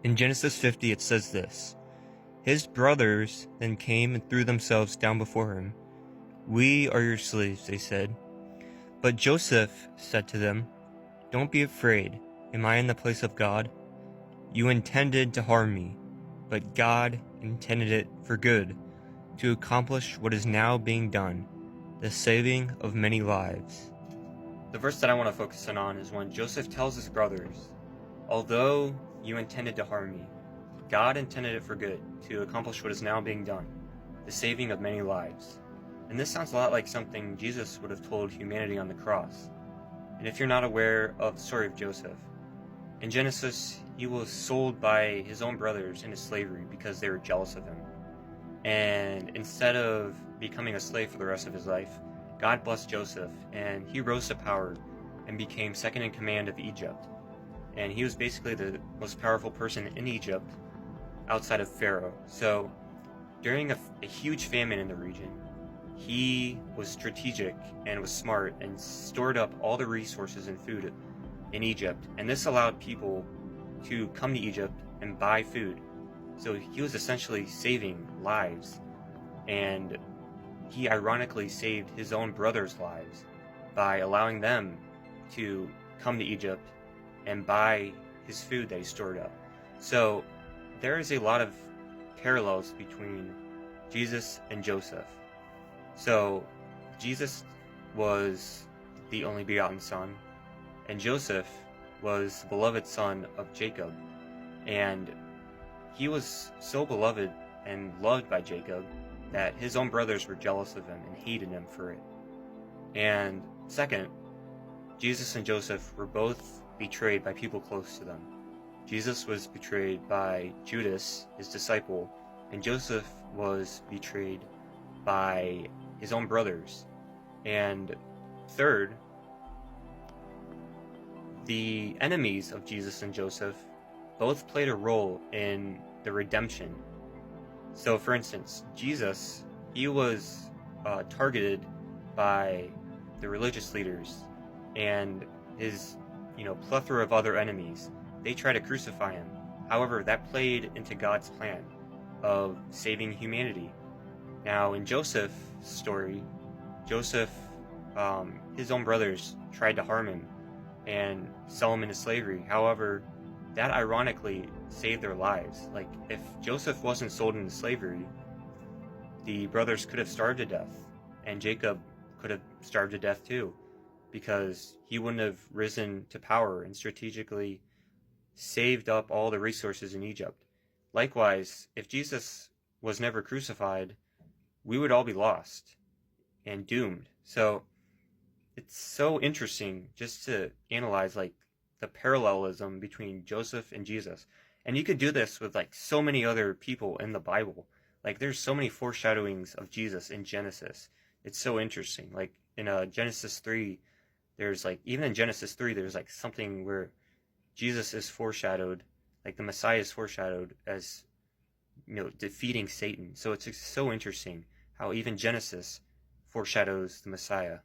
In Genesis 50 it says this: His brothers then came and threw themselves down before him. "We are your slaves," they said. But Joseph said to them, "Don't be afraid. Am I in the place of God? You intended to harm me, but God intended it for good, to accomplish what is now being done, the saving of many lives." The verse that I want to focus in on is when Joseph tells his brothers, "Although you intended to harm me, God intended it for good, to accomplish what is now being done, the saving of many lives." And this sounds a lot like something Jesus would have told humanity on the cross. And if you're not aware of the story of Joseph, in Genesis, he was sold by his own brothers into slavery because they were jealous of him. And instead of becoming a slave for the rest of his life, God blessed Joseph, and he rose to power and became second in command of Egypt. And he was basically the most powerful person in Egypt outside of Pharaoh. So during a huge famine in the region, he was strategic and was smart and stored up all the resources and food in Egypt. And this allowed people to come to Egypt and buy food. So he was essentially saving lives. And he ironically saved his own brothers' lives by allowing them to come to Egypt and buy his food that he stored up. So there is a lot of parallels between Jesus and Joseph. So Jesus was the only begotten son, and Joseph was the beloved son of Jacob. And he was so beloved and loved by Jacob that his own brothers were jealous of him and hated him for it. And second, Jesus and Joseph were both betrayed by people close to them. Jesus was betrayed by Judas, his disciple, and Joseph was betrayed by his own brothers. And third, the enemies of Jesus and Joseph both played a role in the redemption. So for instance, Jesus, he was targeted by the religious leaders and his plethora of other enemies. They tried to crucify him. However, that played into God's plan of saving humanity. Now in Joseph's story, Joseph, his own brothers tried to harm him and sell him into slavery. However, that ironically saved their lives. Like, if Joseph wasn't sold into slavery, the brothers could have starved to death, and Jacob could have starved to death too, because he wouldn't have risen to power and strategically saved up all the resources in Egypt. Likewise, if Jesus was never crucified, we would all be lost and doomed. So it's so interesting just to analyze like the parallelism between Joseph and Jesus. And you could do this with like so many other people in the Bible. Like, there's so many foreshadowings of Jesus in Genesis. It's so interesting. Like in Genesis 3, there's like, even in Genesis 3, there's like something where Jesus is foreshadowed, like the Messiah is foreshadowed as, defeating Satan. So it's so interesting how even Genesis foreshadows the Messiah.